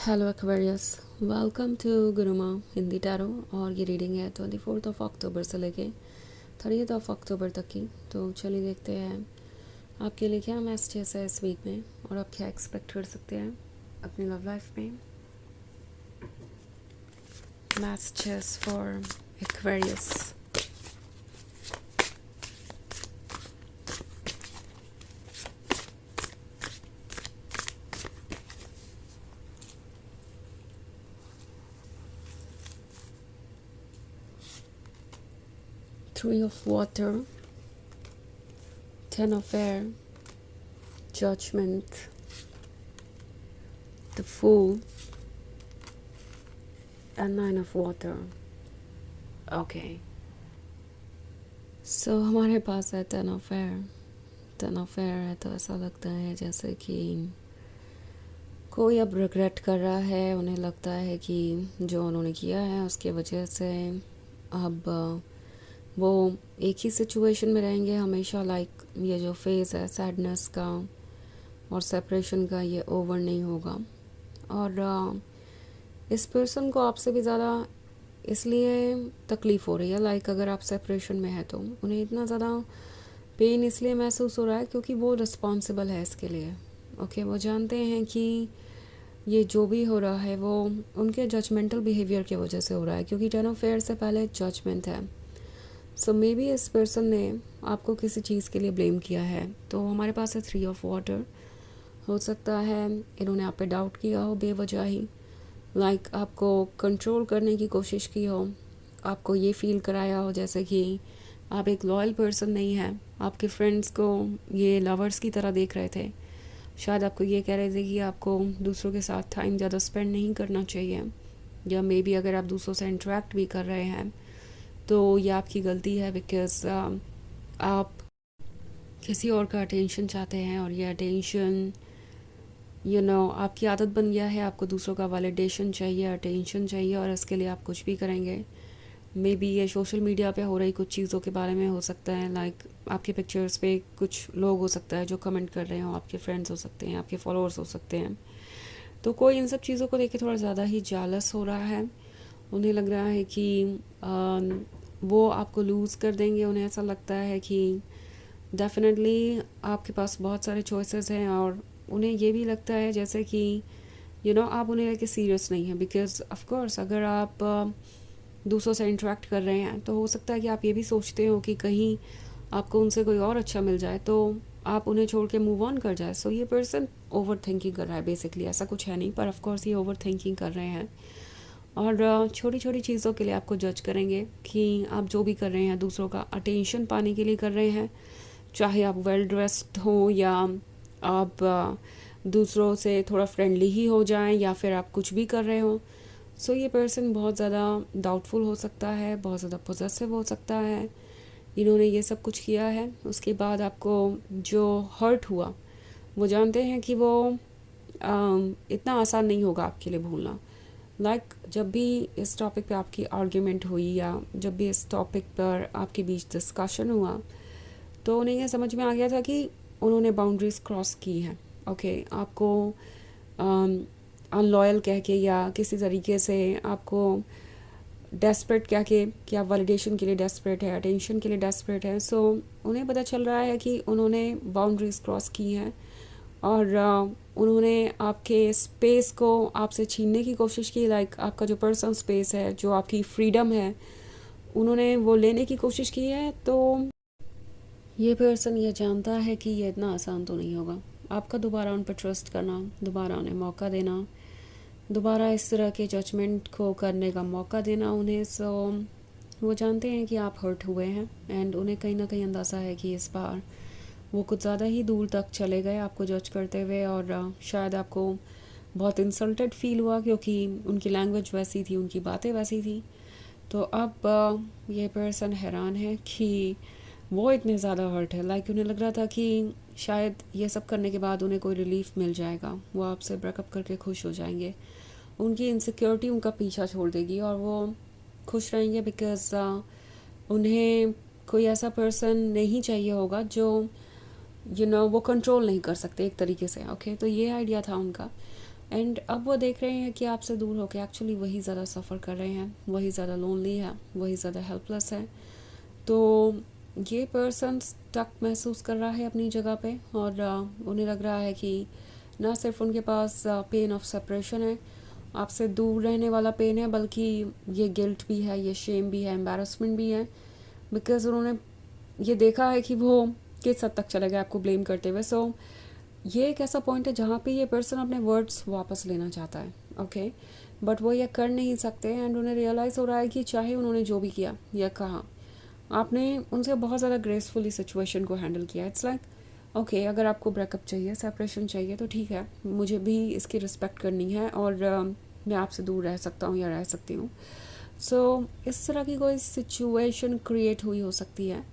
Hello Aquarius, welcome to Guruma Hindi tarot. और ये reading है 24 अक्टूबर से लेके 30 अक्टूबर तक की। तो चलिए देखते हैं आपके लिए क्या मैसेजेस है इस वीक में और आप क्या एक्सपेक्ट कर सकते हैं अपनी लव लाइफ में। Messages for Aquarius. Three of water, 10 of air, judgment, the fool and 9 of water. Okay, so हमारे पास है 10 ऑफ एयर। 10 ऑफ एयर है तो ऐसा लगता है जैसे कि कोई अब रिग्रेट कर रहा है। उन्हें लगता है कि जो उन्होंने किया है उसके वजह से अब वो एक ही सिचुएशन में रहेंगे हमेशा। लाइक ये जो फेज़ है सैडनेस का और सेपरेशन का, ये ओवर नहीं होगा। और इस पर्सन को आपसे भी ज़्यादा इसलिए तकलीफ़ हो रही है। लाइक अगर आप सेपरेशन में है तो उन्हें इतना ज़्यादा पेन इसलिए महसूस हो रहा है क्योंकि वो रिस्पॉन्सिबल है इसके लिए। ओके, वो जानते हैं कि ये जो भी हो रहा है वो उनके जजमेंटल बिहेवियर की वजह से हो रहा है, क्योंकि 10 ऑफ फेयर से पहले जजमेंट है। सो मे बी इस पर्सन ने आपको किसी चीज़ के लिए ब्लेम किया है। तो हमारे पास है 3 ऑफ वाटर। हो सकता है इन्होंने आप पे डाउट किया हो बेवजह ही। लाइक आपको कंट्रोल करने की कोशिश की हो, आपको ये फील कराया हो जैसे कि आप एक लॉयल पर्सन नहीं हैं। आपके फ्रेंड्स को ये लवर्स की तरह देख रहे थे। शायद आपको ये कह रहे थे कि आपको दूसरों के साथ टाइम ज़्यादा स्पेंड नहीं करना चाहिए, या मे बी अगर आप दूसरों से इंटरेक्ट भी कर रहे हैं तो ये आपकी गलती है, बिकॉज आप किसी और का अटेंशन चाहते हैं और ये अटेंशन आपकी आदत बन गया है। आपको दूसरों का वैलिडेशन चाहिए, अटेंशन चाहिए, और इसके लिए आप कुछ भी करेंगे। मे बी ये सोशल मीडिया पे हो रही कुछ चीज़ों के बारे में हो सकता है। लाइक आपके पिक्चर्स पे कुछ लोग हो सकता है जो कमेंट कर रहे हो, आपके फ्रेंड्स हो सकते हैं, आपके फॉलोअर्स हो सकते हैं। तो कोई इन सब चीज़ों को देख के थोड़ा ज़्यादा ही जालस हो रहा है। उन्हें लग रहा है कि वो आपको लूज़ कर देंगे। उन्हें ऐसा लगता है कि डेफिनेटली आपके पास बहुत सारे चॉइसेस हैं, और उन्हें ये भी लगता है जैसे कि आप उन्हें लेके सीरियस नहीं है। बिकॉज ऑफ कोर्स अगर आप दूसरों से इंटरेक्ट कर रहे हैं तो हो सकता है कि आप ये भी सोचते हो कि कहीं आपको उनसे कोई और अच्छा मिल जाए तो आप उन्हें छोड़ के मूव ऑन कर जाए। सो ये पर्सन ओवर थिंकिंग कर रहा है बेसिकली। ऐसा कुछ है नहीं, पर ऑफ कोर्स ये ओवर थिंकिंग कर रहे हैं, और छोटी छोटी चीज़ों के लिए आपको जज करेंगे कि आप जो भी कर रहे हैं दूसरों का अटेंशन पाने के लिए कर रहे हैं। चाहे आप वेल ड्रेस्ड हो, या आप दूसरों से थोड़ा फ्रेंडली ही हो जाएं, या फिर आप कुछ भी कर रहे हो। सो ये पर्सन बहुत ज़्यादा डाउटफुल हो सकता है, बहुत ज़्यादा पॉजिटिव हो सकता है। इन्होंने ये सब कुछ किया है, उसके बाद आपको जो हर्ट हुआ वो जानते हैं कि वो इतना आसान नहीं होगा आपके लिए भूलना। लाइक जब भी इस टॉपिक पे आपकी आर्ग्यूमेंट हुई, या जब भी इस टॉपिक पर आपके बीच डिस्कशन हुआ, तो उन्हें यह समझ में आ गया था कि उन्होंने बाउंड्रीज क्रॉस की हैं। ओके, आपको अनलॉयल कह के या किसी तरीके से आपको डेस्परेट कह के कि आप वैलिडेशन के लिए डेस्परेट है, अटेंशन के लिए डेस्परेट है। सो उन्हें पता चल रहा है कि उन्होंने बाउंड्रीज क्रॉस की हैं, और उन्होंने आपके स्पेस को आपसे छीनने की कोशिश की। लाइक आपका जो पर्सनल स्पेस है, जो आपकी फ्रीडम है, उन्होंने वो लेने की कोशिश की है। तो ये पर्सन ये जानता है कि ये इतना आसान तो नहीं होगा। आपका दोबारा उन पर ट्रस्ट करना, दोबारा उन्हें मौका देना, दोबारा इस तरह के जजमेंट को करने का मौका देना उन्हें। सो वो जानते हैं कि आप हर्ट हुए हैं, एंड उन्हें कहीं ना कहीं अंदाज़ा है कि इस बार वो कुछ ज़्यादा ही दूर तक चले गए आपको जज करते हुए। और शायद आपको बहुत इंसल्टेड फील हुआ क्योंकि उनकी लैंग्वेज वैसी थी, उनकी बातें वैसी थी। तो अब ये पर्सन हैरान है कि वो इतने ज़्यादा हर्ट है। लाइक उन्हें लग रहा था कि शायद ये सब करने के बाद उन्हें कोई रिलीफ मिल जाएगा, वो आपसे ब्रेकअप करके खुश हो जाएंगे, उनकी इनसिक्योरिटी उनका पीछा छोड़ देगी और वो खुश रहेंगे। बिकॉज उन्हें कोई ऐसा पर्सन नहीं चाहिए होगा जो वो कंट्रोल नहीं कर सकते एक तरीके से। ओके, तो ये आइडिया था उनका। एंड अब वो देख रहे हैं कि आपसे दूर होकर एक्चुअली वही ज़्यादा सफ़र कर रहे हैं, वही ज़्यादा लोनली है, वही ज़्यादा हेल्पलेस है। तो ये पर्सन स्टक महसूस कर रहा है अपनी जगह पे, और उन्हें लग रहा है कि ना सिर्फ उनके पास पेन ऑफ सेपरेशन है, आपसे दूर रहने वाला पेन है, बल्कि ये गिल्ट भी है, ये शेम भी है, एम्बैरसमेंट भी है, बिकॉज उन्होंने ये देखा है कि वो किस हद तक चले गए आपको ब्लेम करते हुए। सो ये एक ऐसा पॉइंट है जहाँ पे ये पर्सन अपने वर्ड्स वापस लेना चाहता है, ओके, बट वो ये कर नहीं सकते। एंड उन्हें रियलाइज़ हो रहा है कि चाहे उन्होंने जो भी किया या कहा, आपने उनसे बहुत ज़्यादा ग्रेसफुली सिचुएशन को हैंडल किया। इट्स लाइक ओके, अगर आपको ब्रेकअप चाहिए, सेपरेशन चाहिए, तो ठीक है, मुझे भी इसकी रिस्पेक्ट करनी है, और मैं आपसे दूर रह सकता हूँ या रह सकती हूँ। सो इस तरह की कोई सिचुएशन क्रिएट हुई हो सकती है,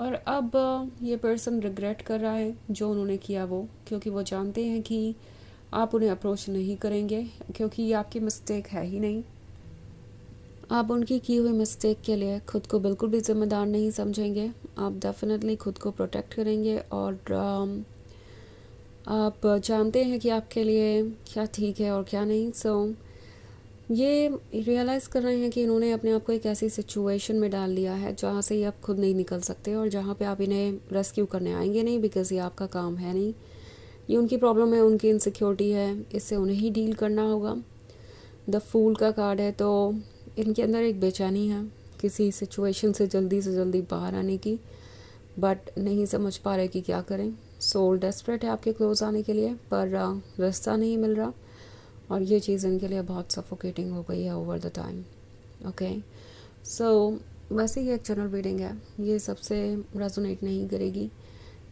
और अब ये पर्सन रिग्रेट कर रहा है जो उन्होंने किया वो, क्योंकि वो जानते हैं कि आप उन्हें अप्रोच नहीं करेंगे, क्योंकि ये आपकी मिस्टेक है ही नहीं। आप उनकी की हुई मिस्टेक के लिए खुद को बिल्कुल भी ज़िम्मेदार नहीं समझेंगे। आप डेफिनेटली खुद को प्रोटेक्ट करेंगे, और आप जानते हैं कि आपके लिए क्या ठीक है और क्या नहीं। सो ये रियलाइज़ कर रहे हैं कि इन्होंने अपने आप को एक ऐसी सिचुएशन में डाल लिया है जहाँ से ये आप खुद नहीं निकल सकते, और जहाँ पे आप इन्हें रेस्क्यू करने आएंगे नहीं, बिकॉज़ ये आपका काम है नहीं। ये उनकी प्रॉब्लम है, उनकी इनसिक्योरिटी है, इससे उन्हें ही डील करना होगा। द फूल का कार्ड है, तो इनके अंदर एक बेचैनी है किसी सिचुएशन से जल्दी बाहर आने की, बट नहीं समझ पा रहे कि क्या करें। सोल डेस्परेट है आपके क्लोज आने के लिए, पर रास्ता नहीं मिल रहा, और ये चीज़ इनके लिए बहुत सफोकेटिंग हो गई है ओवर द टाइम। ओके, सो वैसे ही एक जनरल रीडिंग है, ये सबसे रेजोनेट नहीं करेगी।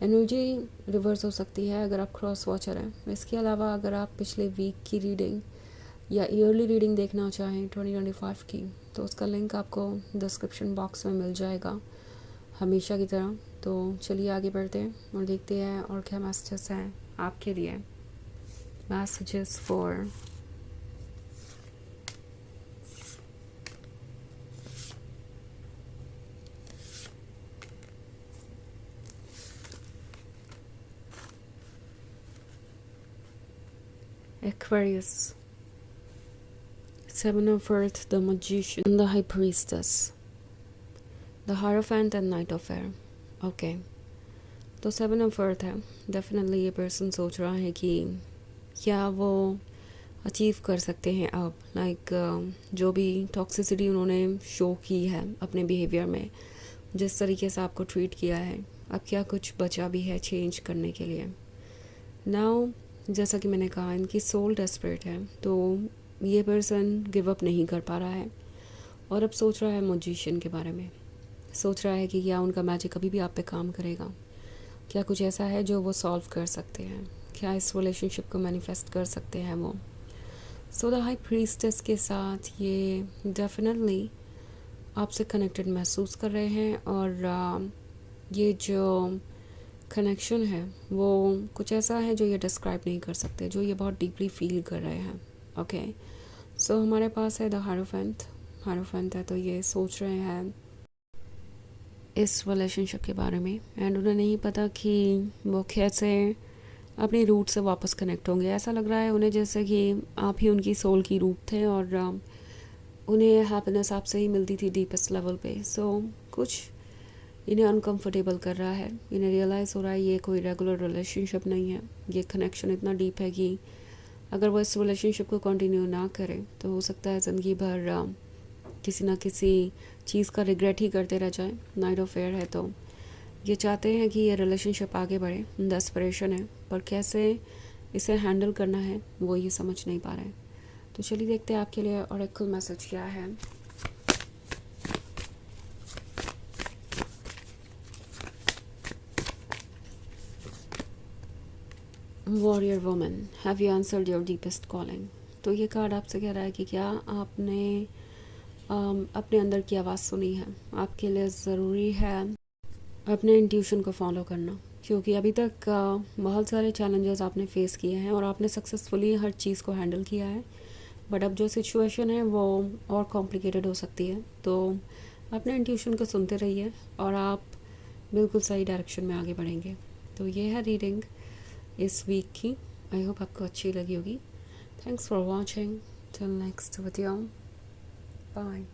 एनर्जी रिवर्स हो सकती है अगर आप क्रॉस वॉचर हैं। इसके अलावा अगर आप पिछले वीक की रीडिंग या ईयरली रीडिंग देखना चाहें 2025 की, तो उसका लिंक आपको डिस्क्रिप्शन बॉक्स में मिल जाएगा हमेशा की तरह। तो चलिए आगे बढ़ते हैं और देखते हैं और क्या मैसेजेस हैं आपके लिए। Messages for Aquarius, Seven of Earth, the Magician, the High Priestess, the Hierophant and Knight of Air। Okay, तो 7 ऑफ अर्थ है। डेफिनेटली ये पर्सन सोच रहा है कि क्या वो अचीव कर सकते हैं अब, लाइक जो भी टॉक्सिसिटी उन्होंने शो की है अपने बिहेवियर में, जिस तरीके से आपको ट्रीट किया है, अब क्या कुछ बचा भी है चेंज करने के लिए। नाउ जैसा कि मैंने कहा, इनकी सोल डेस्परेट है, तो ये पर्सन गिव अप नहीं कर पा रहा है, और अब सोच रहा है मैजिशियन के बारे में। सोच रहा है कि क्या उनका मैजिक अभी भी आप पे काम करेगा, क्या कुछ ऐसा है जो वो सॉल्व कर सकते हैं, क्या इस रिलेशनशिप को मैनिफेस्ट कर सकते हैं वो। सो द हाई प्रीस्टेस के साथ ये डेफिनेटली आपसे कनेक्टेड महसूस कर रहे हैं, और ये जो कनेक्शन है वो कुछ ऐसा है जो ये डिस्क्राइब नहीं कर सकते, जो ये बहुत डीपली फील कर रहे हैं। ओके, सो हमारे पास है द हायरोफेंट है, तो ये सोच रहे हैं इस रिलेशनशिप के बारे में, एंड उन्हें नहीं पता कि वो कैसे अपनी रूट से वापस कनेक्ट होंगे। ऐसा लग रहा है उन्हें जैसे कि आप ही उनकी सोल की रूट थे, और उन्हें हैप्पीनेस आपसे ही मिलती थी डीपेस्ट लेवल पे। सो कुछ इन्हें अनकंफर्टेबल कर रहा है, इन्हें रियलाइज़ हो रहा है ये कोई रेगुलर रिलेशनशिप नहीं है, ये कनेक्शन इतना डीप है कि अगर वो इस रिलेशनशिप को कंटिन्यू ना करें तो हो सकता है ज़िंदगी भर किसी ना किसी चीज़ का रिग्रेट ही करते रह जाए। नाइट ऑफ एयर है, तो ये चाहते हैं कि ये रिलेशनशिप आगे बढ़े, डेस्परेशन है, पर कैसे इसे हैंडल करना है वो ये समझ नहीं पा रहे हैं। तो चलिए देखते हैं आपके लिए ऑरेकल मैसेज क्या है। Warrior woman, have you answered your deepest calling. तो ये कार्ड आपसे कह रहा है कि क्या आपने अपने अंदर की आवाज़ सुनी है। आपके लिए ज़रूरी है अपने इंट्यूशन को फॉलो करना, क्योंकि अभी तक बहुत सारे चैलेंजेस आपने फेस किए हैं और आपने सक्सेसफुली हर चीज़ को हैंडल किया है, बट अब जो सिचुएशन है वो और कॉम्प्लिकेटेड हो सकती है। तो अपने इंट्यूशन को सुनते रहिए और आप बिल्कुल सही डायरेक्शन में आगे बढ़ेंगे। तो ये है रीडिंग इस वीक की। आई होप आपको अच्छी लगी होगी। Thanks for watching. Till next video. Bye.